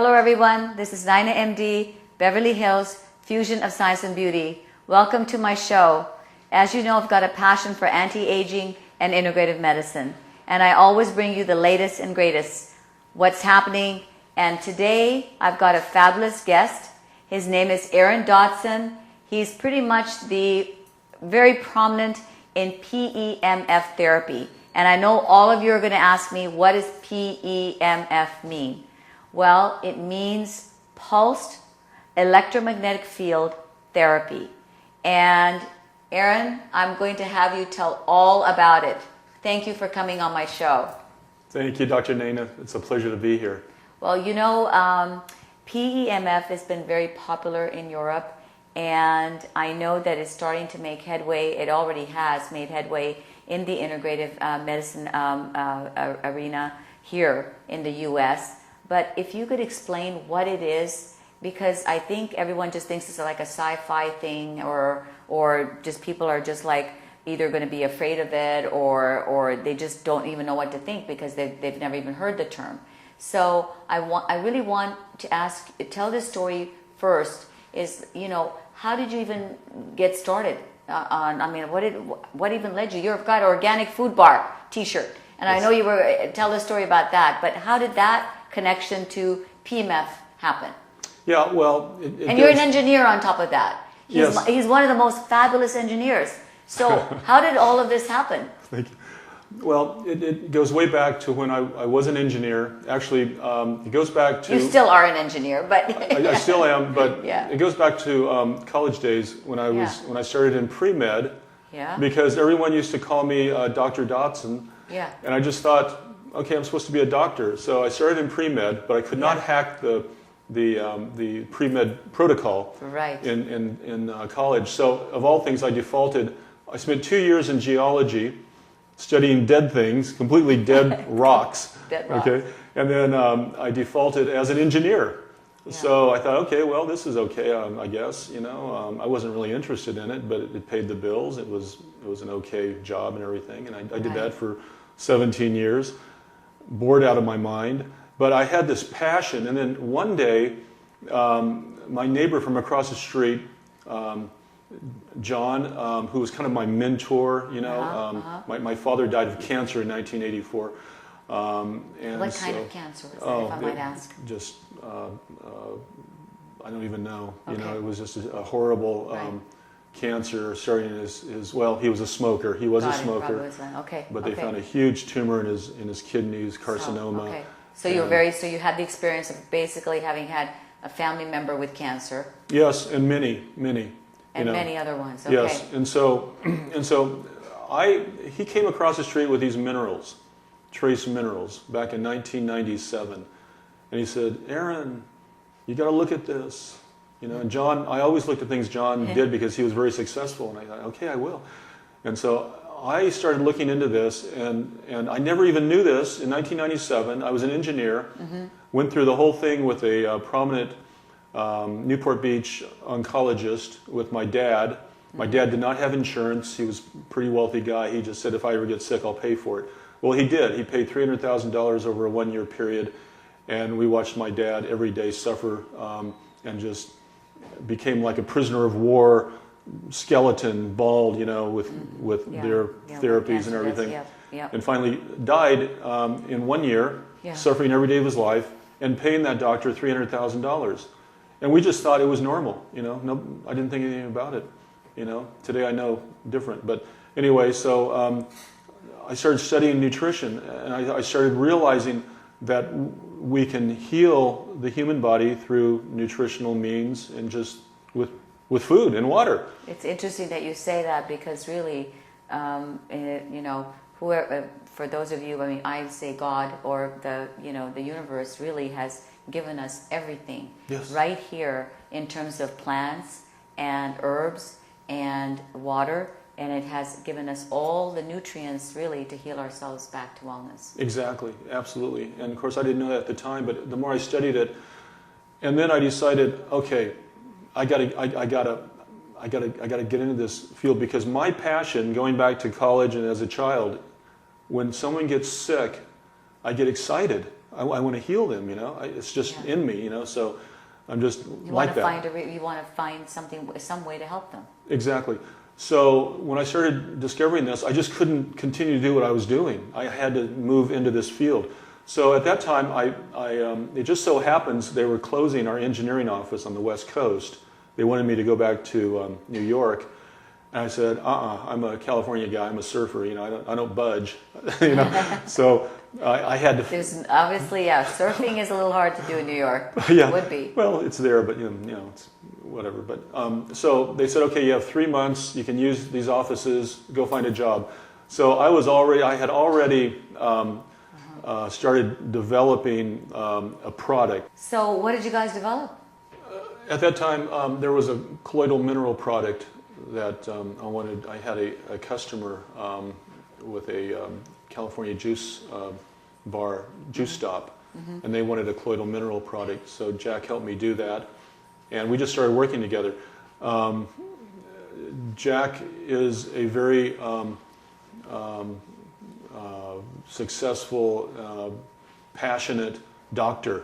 Hello everyone, this is NainaMD, Beverly Hills, Fusion of Science and Beauty. Welcome to my show. As you know, I've got a passion for anti-aging and integrative medicine, and I always bring you the latest and greatest, what's happening. And today I've got a fabulous guest. His name is Aaron Dodson. He's pretty much the very prominent in PEMF therapy. And I know all of you are going to ask me, what does PEMF mean? Well, it means pulsed electromagnetic field therapy. And Aaron, I'm going to have you tell all about it. Thank you for coming on my show. Thank you, Dr. Naina. It's a pleasure to be here. Well, you know, PEMF has been very popular in Europe, and I know that it's starting to make headway. It already has made headway in the integrative medicine arena here in the U.S. But if you could explain what it is, because I think everyone just thinks it's like a sci-fi thing, or just people are just like either going to be afraid of it, or they just don't even know what to think because they've never even heard the term. So I really want to tell this story first. Is, you know, how did you even get started what even led you? You've got an organic food bar T-shirt, and yes. I know you were tell the story about that. But how did that connection to PEMF happen? Yeah, well, and you're an engineer on top of that. Yes. He's one of the most fabulous engineers. So how did all of this happen? Thank you. Well, it goes way back to when I was an engineer. Actually, it goes back to... You still are an engineer, but... I still am, but yeah. It goes back to college days when I started in pre-med. Yeah. Because everyone used to call me Dr. Dodson. Yeah. And I just thought, okay, I'm supposed to be a doctor. So I started in pre-med, but I could not hack the pre-med protocol right. in college. So of all things, I spent 2 years in geology, studying dead things, completely dead rocks. Dead rocks. Okay, and then I defaulted as an engineer. Yeah. So I thought, okay, well, this is okay, I guess. You know, I wasn't really interested in it, but it paid the bills. It was an okay job and everything, and I did that for 17 years, bored out of my mind. But I had this passion, and then one day, my neighbor from across the street, John, who was kind of my mentor, you know, my father died of cancer in 1984. And what kind of cancer was that, if I might ask? Just, I don't even know. Okay. You know, it was just a horrible cancer starting in his, well, he was a smoker. He was a smoker. Okay. But they found a huge tumor in his kidneys, carcinoma. Okay. So you had the experience of basically having had a family member with cancer. Yes, and many. And many other ones. Okay. Yes, and so he came across the street with these minerals, trace minerals, back in 1997, and he said, "Aaron, you got to look at this." You know, and John, I always looked at things John did because he was very successful, and I thought, okay, I will. And so I started looking into this, and I never even knew this. In 1997, I was an engineer, went through the whole thing with a prominent Newport Beach oncologist with my dad. My dad did not have insurance. He was a pretty wealthy guy. He just said, if I ever get sick, I'll pay for it. Well, he did. He paid $300,000 over a 1-year period, and we watched my dad every day suffer and just became like a prisoner of war skeleton, bald, you know, with their therapies and everything. And finally died in 1 year, suffering every day of his life, and paying that doctor $300,000. And we just thought it was normal, you know. No, I didn't think anything about it, you know. Today I know different. But anyway, so I started studying nutrition, and I started realizing that we can heal the human body through nutritional means and just with food and water. It's interesting that you say that, because really, you know, whoever, for those of you, I mean, I say God or the universe really has given us everything right here in terms of plants and herbs and water, and it has given us all the nutrients really to heal ourselves back to wellness. Exactly, absolutely. And of course I didn't know that at the time, but the more I studied it, and then I decided, okay, I gotta get into this field, because my passion, going back to college and as a child, when someone gets sick, I get excited. I want to heal them, it's just in me, so I'm just you like that. You want to find some way to help them. Exactly. So when I started discovering this, I just couldn't continue to do what I was doing. I had to move into this field. So at that time, it just so happens they were closing our engineering office on the West Coast. They wanted me to go back to New York. And I said, I'm a California guy. I'm a surfer. I don't budge. So I had to. There's obviously, surfing is a little hard to do in New York. Yeah, would be. Well, it's there, but it's whatever. But so they said, okay, you have 3 months. You can use these offices. Go find a job. So I had already started developing a product. So what did you guys develop? At that time, there was a colloidal mineral product that I had a customer with a California juice bar, juice stop, and they wanted a colloidal mineral product. So Jack helped me do that, and we just started working together. Jack is a very successful, passionate doctor,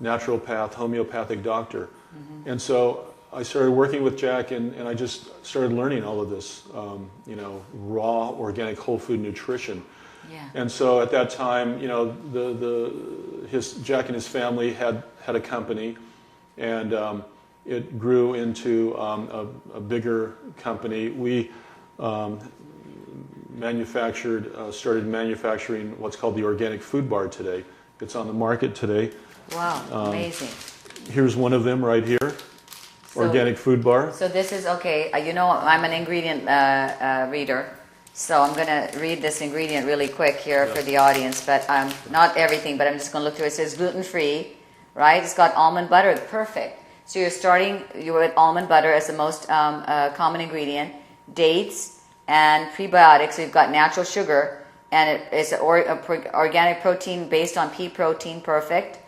naturopath, homeopathic doctor, and so I started working with Jack, and I just started learning all of this, raw, organic, whole food nutrition. Yeah. And so at that time, Jack and his family had a company, and it grew into a bigger company. We started manufacturing what's called the organic food bar today. It's on the market today. Wow, amazing. Here's one of them right here. Organic food bar. So this is, okay, I'm an ingredient reader, so I'm going to read this ingredient really quick here for the audience, but not everything, but I'm just going to look through it. It says gluten-free, right? It's got almond butter, perfect. So you're with almond butter as the most common ingredient, dates and prebiotics, so you've got natural sugar, and it's organic protein based on pea protein, perfect,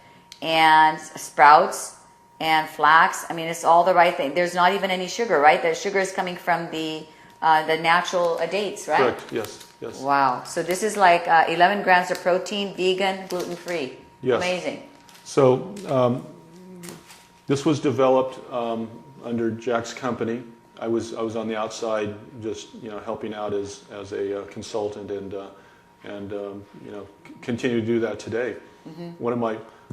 and sprouts, and flax. I mean, it's all the right thing. There's not even any sugar, right? The sugar is coming from the natural dates, right? Correct. Yes. Wow. So this is like 11 grams of protein, vegan, gluten-free. Yes. Amazing. So this was developed under Jack's company. I was on the outside, just helping out as a consultant, and continue to do that today.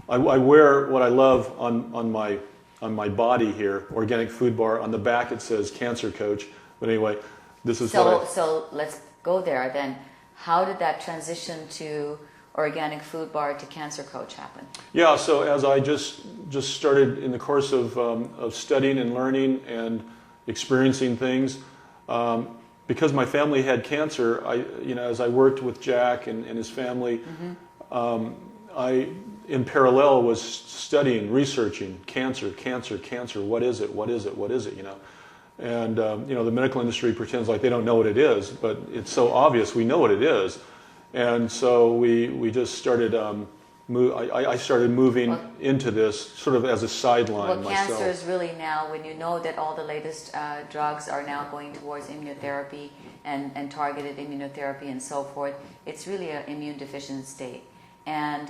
I wear what I love on my body here, organic food bar. On the back it says Cancer Coach. But anyway, this is So let's go there then. How did that transition to organic food bar to Cancer Coach happen? Yeah, so as I just started in the course of studying and learning and experiencing things, because my family had cancer, as I worked with Jack and his family, I, in parallel, was studying, researching cancer. What is it? And the medical industry pretends like they don't know what it is, but it's so obvious we know what it is. And so we just started. I started moving into this sort of as a sideline myself. Cancer is really now, when you know that all the latest drugs are now going towards immunotherapy and targeted immunotherapy and so forth, it's really an immune deficient state. And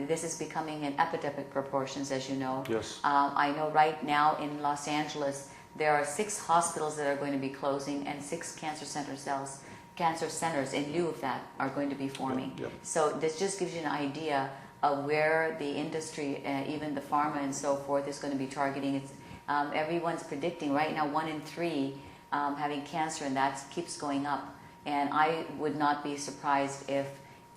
this is becoming in epidemic proportions, as you know. Yes. I know right now in Los Angeles there are 6 hospitals that are going to be closing, and 6 cancer centers in lieu of that are going to be forming. Yep. So this just gives you an idea of where the industry, even the pharma and so forth, is going to be targeting. It's, everyone's predicting right now 1 in 3 having cancer, and that keeps going up. And I would not be surprised if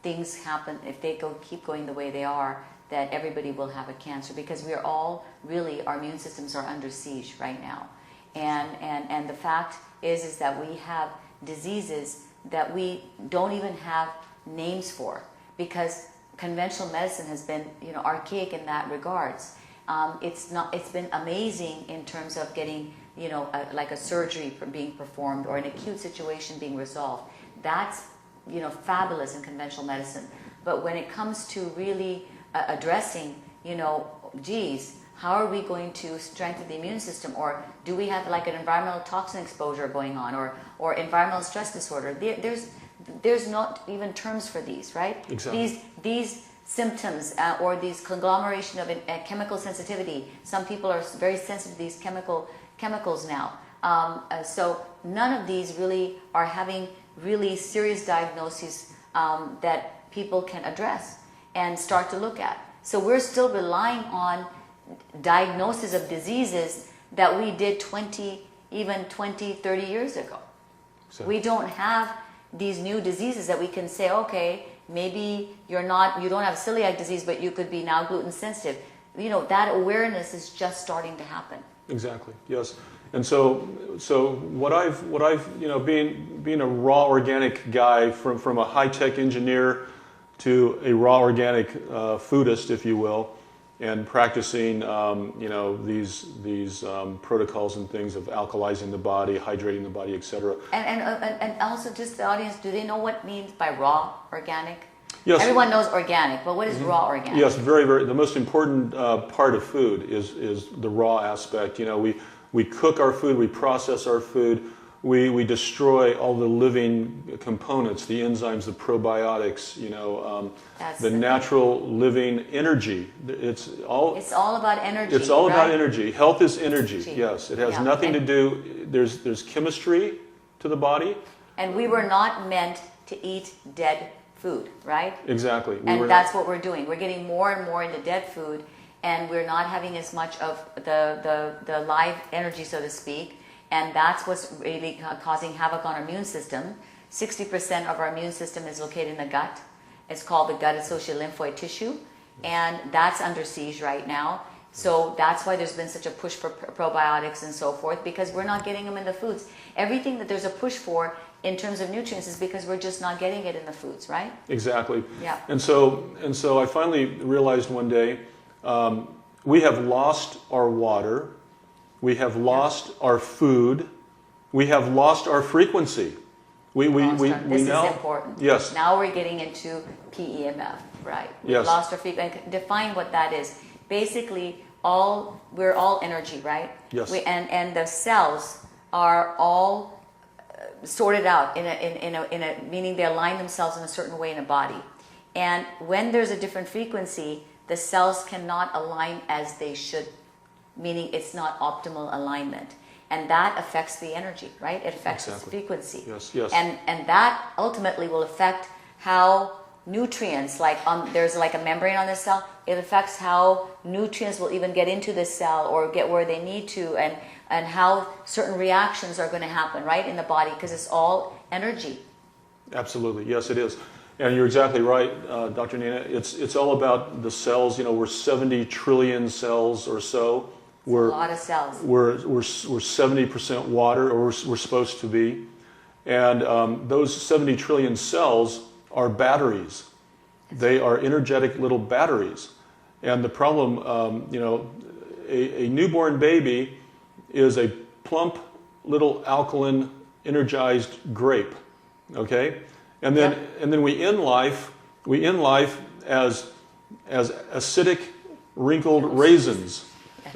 things happen, if they keep going the way they are, that everybody will have a cancer, because we are all really, our immune systems are under siege right now. And the fact is that we have diseases that we don't even have names for, because conventional medicine has been archaic in that regards. It's been amazing in terms of getting like a surgery being performed or an acute situation being resolved. That's fabulous in conventional medicine. But when it comes to really addressing how are we going to strengthen the immune system, or do we have like an environmental toxin exposure going on, or environmental stress disorder? There's not even terms for these, right? Exactly. These symptoms or these conglomeration of chemical sensitivity. Some people are very sensitive to these chemicals now. So none of these really are having really serious diagnoses that people can address and start to look at. So we're still relying on diagnosis of diseases that we did 20, 30 years ago. So, We don't have these new diseases that we can say, okay, maybe you don't have celiac disease, but you could be now gluten sensitive. That awareness is just starting to happen. exactly. Yes. And so what I've being a raw organic guy from a high-tech engineer to a raw organic foodist, if you will, and practicing these protocols and things of alkalizing the body, hydrating the body, etc. And also, just the audience, do they know what means by raw organic? Yes. Everyone knows organic, but what is raw organic? Yes, very, very. The most important part of food is the raw aspect. We cook our food, we process our food, we destroy all the living components, the enzymes, the probiotics, the natural living energy. It's all about energy. It's all right? about energy. Health is energy. Yes, it has nothing to do. There's chemistry to the body. And we were not meant to eat dead food, right? Exactly. And that's what we're doing. We're getting more and more into dead food, and we're not having as much of the live energy, so to speak. And that's what's really causing havoc on our immune system. 60% of our immune system is located in the gut. It's called the gut-associated lymphoid tissue, and that's under siege right now. So that's why there's been such a push for probiotics and so forth, because we're not getting them in the foods. Everything that there's a push for in terms of nutrients is because we're just not getting it in the foods, right? Exactly. Yeah. And so I finally realized one day we have lost our water. We have lost our food. We have lost our frequency. This is important. Yes. Now we're getting into PEMF, right? Yes. Lost our frequency. Define what that is. Basically, we're all energy, right? Yes. And the cells are all sorted out in a meaning they align themselves in a certain way in a body. And when there's a different frequency, the cells cannot align as they should, meaning it's not optimal alignment. And that affects the energy, right? It affects its frequency. Yes, yes. And that ultimately will affect how nutrients, there's like a membrane on the cell, it affects how nutrients will even get into the cell or get where they need to, and how certain reactions are going to happen, right, in the body, because it's all energy. Absolutely. Yes, it is. And you're exactly right, Dr. Naina. It's all about the cells. We're 70 trillion cells or so. We're a lot of cells. We're 70% water, or we're supposed to be. And those 70 trillion cells are batteries. They are energetic little batteries. And the problem, a newborn baby is a plump little alkaline energized grape. Okay? And then we end life as acidic wrinkled raisins.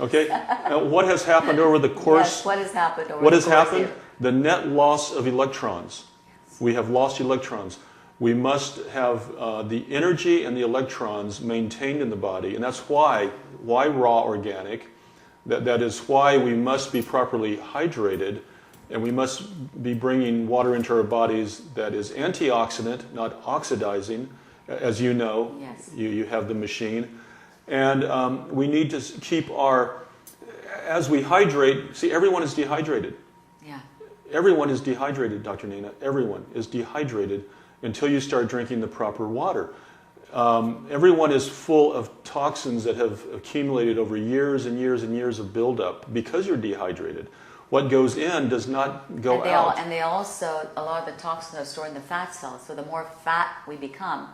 Okay? Now, what has happened over the course? Yes, what has happened over What the has course happened? here? The net loss of electrons. Yes. We have lost electrons. We must have the energy and the electrons maintained in the body, and that's why raw organic. That is why we must be properly hydrated, and we must be bringing water into our bodies that is antioxidant, not oxidizing. As you know, yes. you have the machine. And we need to keep as we hydrate, see, everyone is dehydrated. Yeah. Everyone is dehydrated, Dr. Naina. Everyone is dehydrated until you start drinking the proper water. Everyone is full of toxins that have accumulated over years and years and years of buildup because you're dehydrated. What goes in does not go out. And they also, a lot of the toxins are stored in the fat cells. So the more fat we become,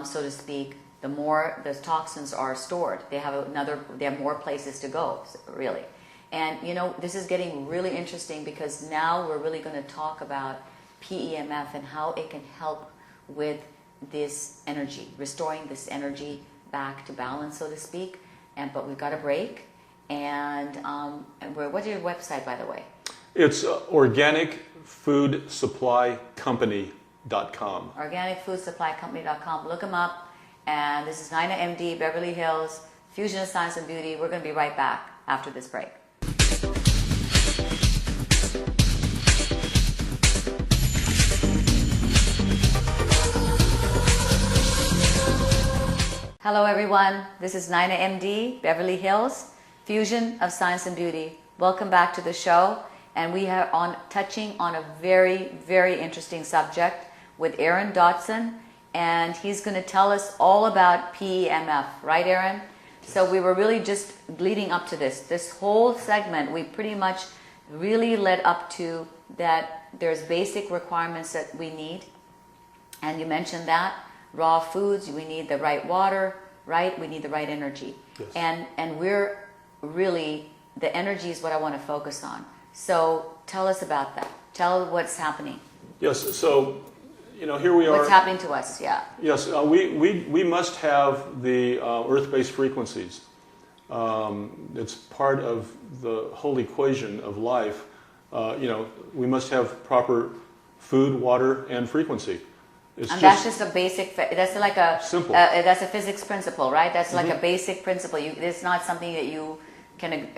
so to speak, the more the toxins are stored. They have more places to go, really. And this is getting really interesting, because now we're really going to talk about PEMF and how it can help with this energy, restoring this energy back to balance, so to speak. But we've got a break. And what's your website, by the way? It's organicfoodsupplycompany.com. Organicfoodsupplycompany.com. Look them up. And this is NainaMD, Beverly Hills, Fusion of Science and Beauty. We're going to be right back after this break. Hello everyone, this is NainaMD, Beverly Hills, Fusion of Science and Beauty. Welcome back to the show, and we are touching on a very, very interesting subject with Aaron Dodson, and he's going to tell us all about PEMF, right Aaron? So we were really just leading up to this whole segment, we pretty much really led up to that there's basic requirements that we need, and you mentioned that. Raw foods, we need the right water, right? We need the right energy. Yes. And we're really, the energy is what I want to focus on. So tell us about that. Tell what's happening. Yes, so, here we are. What's happening to us, yeah. Yes, we must have the earth-based frequencies. It's part of the whole equation of life. We must have proper food, water, and frequency. That's just a basic, that's like a, simple. That's a physics principle, right? That's like a basic principle. It's not something that you can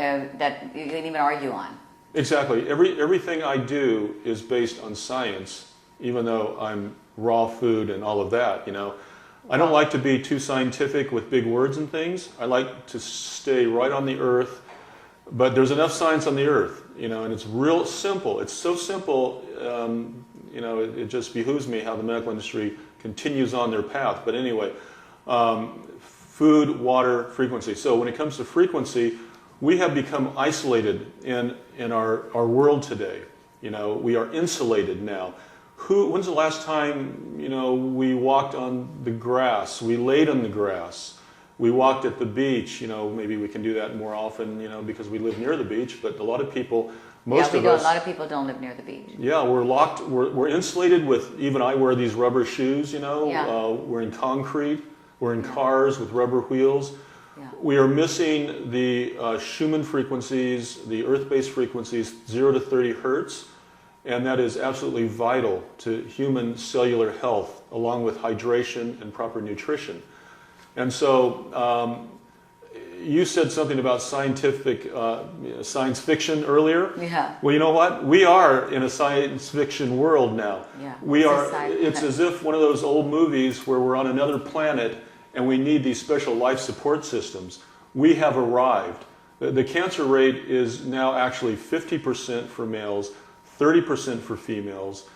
even argue on. Exactly. Everything I do is based on science, even though I'm raw food and all of that, I don't like to be too scientific with big words and things. I like to stay right on the earth, but there's enough science on the earth, and it's real simple. It's so simple, it just behooves me how the medical industry continues on their path. But anyway, food, water, frequency. So when it comes to frequency, we have become isolated in our world today. We are insulated now. When's the last time, we walked on the grass, we laid on the grass, we walked at the beach, maybe we can do that more often, because we live near the beach, but a lot of people, a lot of people don't live near the beach. Yeah, we're locked, we're insulated with, even I wear these rubber shoes, we're in concrete, we're in cars with rubber wheels. Yeah. We are missing the Schumann frequencies, the earth-based frequencies, 0 to 30 hertz, and that is absolutely vital to human cellular health, along with hydration and proper nutrition. And so, you said something about science fiction earlier. Yeah. Well, you know what? We are in a science fiction world now. Yeah. It's as if one of those old movies where we're on another planet and we need these special life support systems. We have arrived. The cancer rate is now actually 50% for males, 30% for females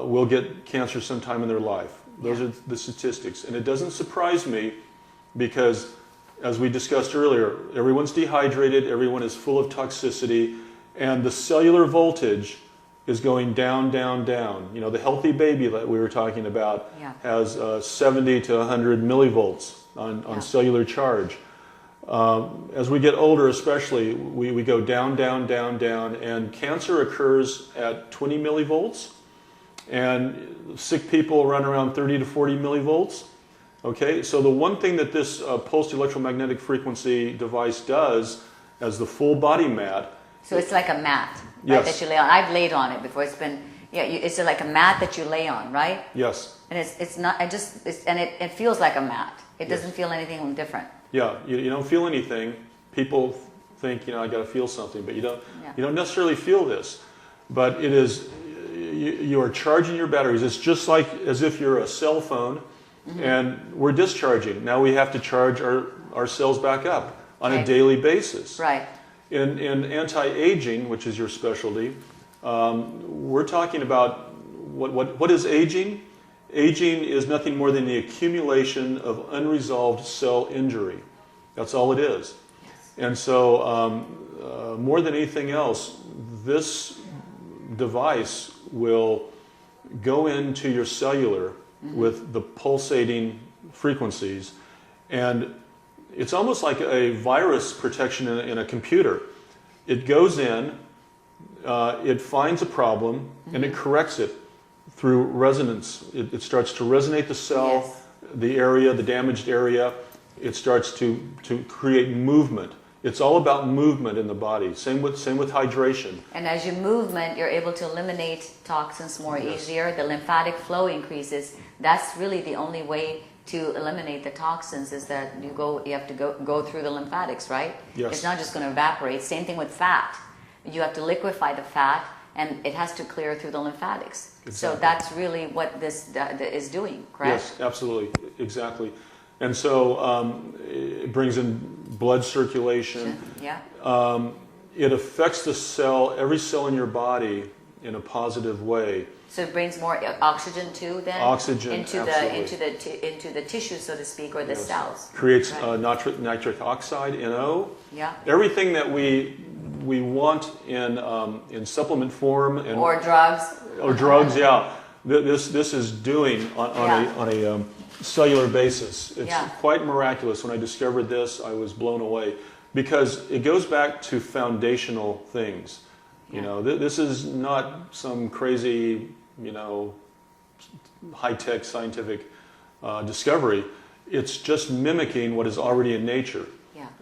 will get cancer sometime in their life. Those are the statistics. And it doesn't surprise me because, as we discussed earlier, everyone's dehydrated, everyone is full of toxicity, and the cellular voltage is going down, down, down. The healthy baby that we were talking about has 70 to 100 millivolts on cellular charge. As we get older especially, we go down, down, down, down, and cancer occurs at 20 millivolts, and sick people run around 30 to 40 millivolts. Okay, so the one thing that this pulsed electromagnetic frequency device does as the full body mat. So it's like a mat, right, that you lay on. I've laid on it before. It's been, it's like a mat that you lay on, right? Yes. And it's not, it feels like a mat. It doesn't feel anything different. Yeah, you don't feel anything. People think, I got to feel something, but you don't necessarily feel this. But it is, you are charging your batteries. It's just like as if you're a cell phone. And we're discharging. Now we have to charge our cells back up on a daily basis. Right. In anti-aging, which is your specialty, we're talking about what is aging? Aging is nothing more than the accumulation of unresolved cell injury. That's all it is. Yes. And so more than anything else, this device will go into your cellular with the pulsating frequencies, and it's almost like a virus protection in a computer. It goes in, it finds a problem, and it corrects it through resonance. It starts to resonate the cell, the area, the damaged area. It starts to create movement. It's all about movement in the body. Same with hydration. And as you movement, you're able to eliminate toxins more easier. The lymphatic flow increases. That's really the only way to eliminate the toxins is that you have to go through the lymphatics, right? Yes. It's not just going to evaporate. Same thing with fat. You have to liquefy the fat, and it has to clear through the lymphatics. Exactly. So that's really what this is doing, correct? Yes, absolutely, exactly. And so it brings in blood circulation. Yeah. It affects the cell, every cell in your body, in a positive way. So it brings more oxygen too, then Oxygen, into absolutely. the tissue, so to speak, or the Yes. cells. Creates Right. nitric oxide, NO. Yeah. Everything that we want in supplement form and Or drugs. or drugs, yeah. This is doing on a cellular basis. It's Yeah. quite miraculous. When I discovered this, I was blown away because it goes back to foundational things. You know, this is not some crazy, high-tech scientific discovery. It's just mimicking what is already in nature,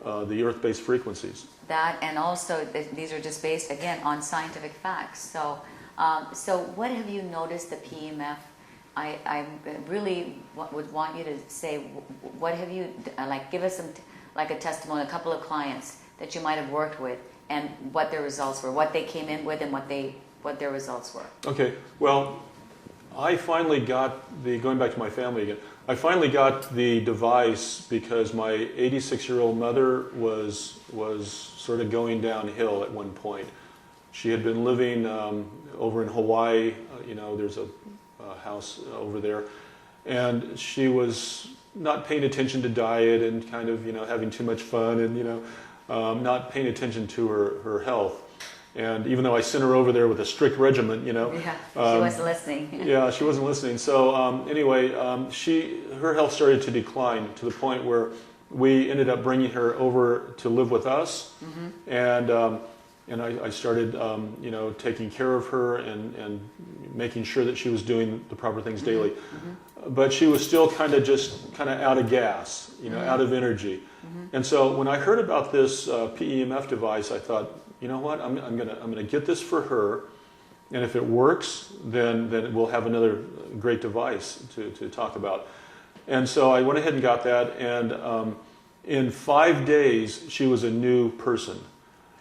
the earth-based frequencies. That, and also these are just based again on scientific facts. So, so what have you noticed the PEMF? I really would want you to say what have you give us some like a testimony, a couple of clients that you might have worked with, and what their results were, what they came in with, and what their results were. Okay, well, I finally got going back to my family again, I finally got the device because my 86-year-old mother was sort of going downhill at one point. She had been living over in Hawaii, there's a house over there, and she was not paying attention to diet and kind of, having too much fun and, not paying attention to her health. And even though I sent her over there with a strict regimen, Yeah, she wasn't listening. Yeah, she wasn't listening. So anyway, her health started to decline to the point where we ended up bringing her over to live with us, and I started, taking care of her and making sure that she was doing the proper things daily. But she was still kind of out of gas, out of energy. And so when I heard about this PEMF device, I thought, you know what? I'm gonna get this for her, and if it works, then we'll have another great device to talk about. And so I went ahead and got that, and in 5 days she was a new person.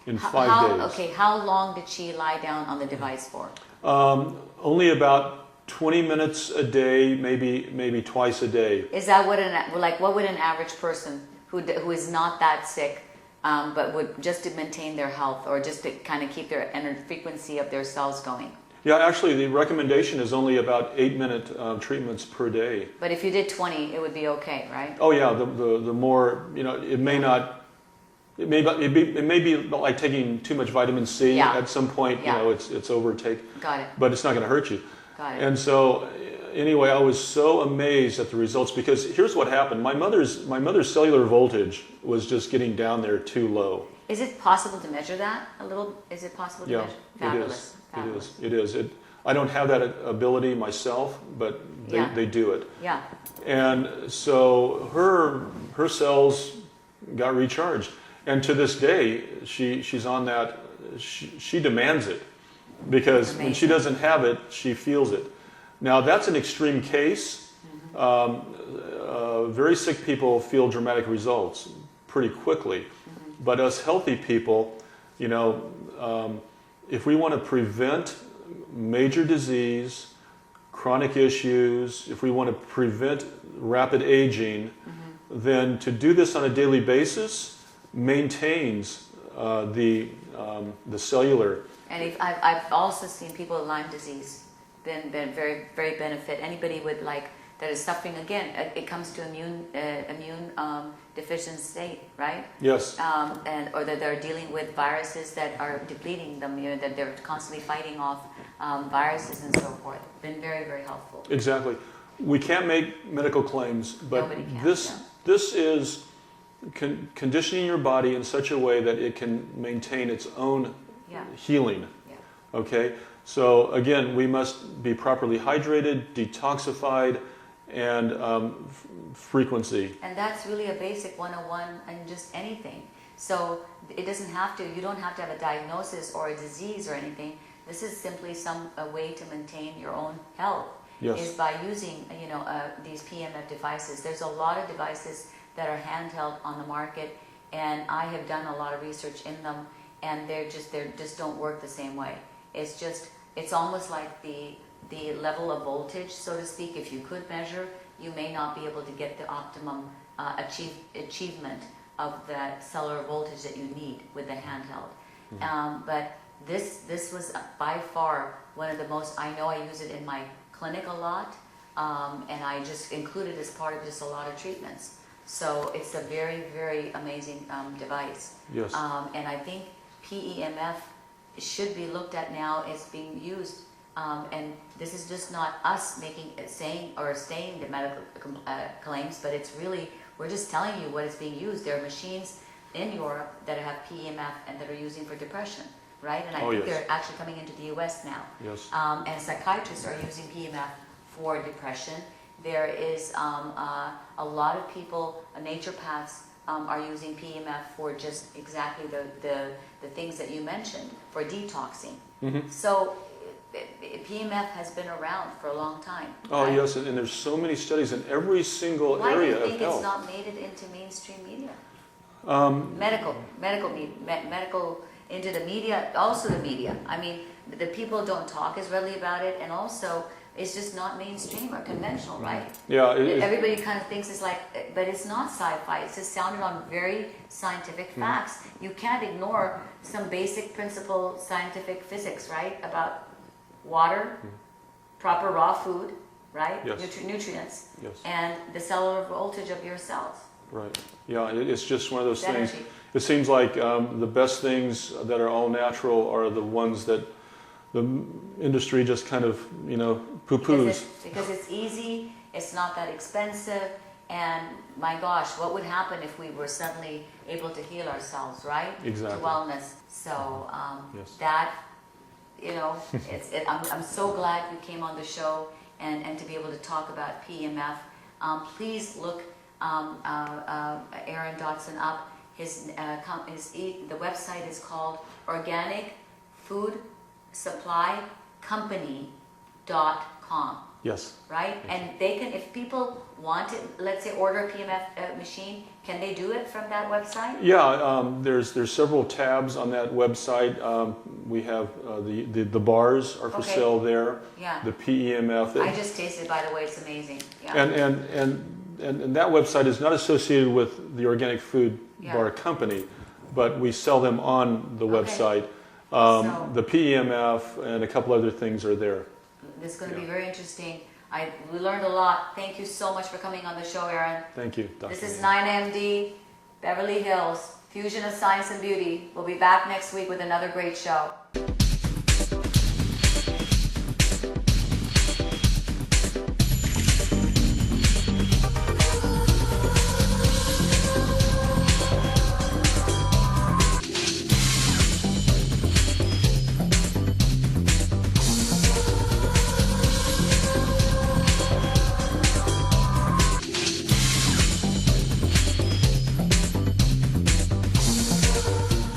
In 5 days. Okay, how long did she lie down on the device for? Only about 20 minutes a day, maybe twice a day. Is that what would an average person who is not that sick, but would just to maintain their health or just to kind of keep their frequency of their cells going? Yeah, actually the recommendation is only about 8-minute treatments per day. But if you did 20, it would be okay, right? Oh yeah, the more, it may not. It may be like taking too much vitamin C at some point. It's overtake. Got it. But it's not going to hurt you. Got it. And so, anyway, I was so amazed at the results because here's what happened: my mother's cellular voltage was just getting down there too low. Is it possible to measure that a little? Is it possible to measure? Fabulous. It is. I don't have that ability myself, but they do it. Yeah. And so her cells got recharged. And to this day, she's on that. She demands it because when she doesn't have it, she feels it. Now that's an extreme case. Very sick people feel dramatic results pretty quickly, but us healthy people, if we want to prevent major disease, chronic issues, if we want to prevent rapid aging, then to do this on a daily basis maintains the cellular. And I've also seen people with Lyme disease been very, very benefit. Anybody with that is suffering again, it comes to immune deficient state, right? Yes. Or that they're dealing with viruses that are depleting them, that they're constantly fighting off viruses and so forth. Been very, very helpful. Exactly. We can't make medical claims, but this is conditioning your body in such a way that it can maintain its own healing. Yeah. Okay? So again, we must be properly hydrated, detoxified, and frequency. And that's really a basic 101 in just anything. So it doesn't have to, you don't have to have a diagnosis or a disease or anything. This is simply a way to maintain your own health. Yes. is by using, these PEMF devices. There's a lot of devices that are handheld on the market, and I have done a lot of research in them, and they just don't work the same way. It's almost like the level of voltage, so to speak. If you could measure, you may not be able to get the optimum achievement of that cellular voltage that you need with the handheld. But this was by far one of the most, I know I use it in my clinic a lot, and I just include it as part of just a lot of treatments. So it's a very, very amazing device. Yes. And I think PEMF should be looked at now as being used. And this is just not us saying the medical claims, but it's really, we're just telling you what is being used. There are machines in Europe that have PEMF and that are using for depression, right? And I think they're actually coming into the US now. Yes. And psychiatrists are using PEMF for depression. There is a lot of people, naturopaths, are using PEMF for just exactly the things that you mentioned, for detoxing. So PEMF has been around for a long time. Oh, right? yes, and there's so many studies in every single area of health. Why do you think it's not made it into mainstream media? Medical into the media, also the media. I mean, the people don't talk as readily about it, and also it's just not mainstream or conventional, right? Yeah, everybody kind of thinks it's like, but it's not sci-fi. It's just sounded on very scientific facts. You can't ignore some basic principle scientific physics, right? About water, proper raw food, right? Yes. Nutrients, Yes. and the cellular voltage of your cells. Right. Yeah, it's just one of those things. Energy. It seems like the best things that are all natural are the ones that the industry just kind of, poo-poos. Because it's easy, it's not that expensive, and my gosh, what would happen if we were suddenly able to heal ourselves, right? Exactly. To wellness. So Yes. that, I'm so glad you came on the show and to be able to talk about PEMF. Please look Aaron Dodson up. The website is called organicfoodsupplycompany.com. Yes. Right? Yes. And they can, if people want to, let's say, order a PEMF machine, can they do it from that website? Yeah, there's several tabs on that website. We have the bars are for sale there. Yeah. The PEMF. I just tasted, by the way, it's amazing. Yeah. And that website is not associated with the organic food bar company, but we sell them on the website. The PEMF and a couple other things are there. This is going to be very interesting. We learned a lot. Thank you so much for coming on the show, Aaron. Thank you, Dr. This is NainaMD, Beverly Hills, Fusion of Science and Beauty. We'll be back next week with another great show.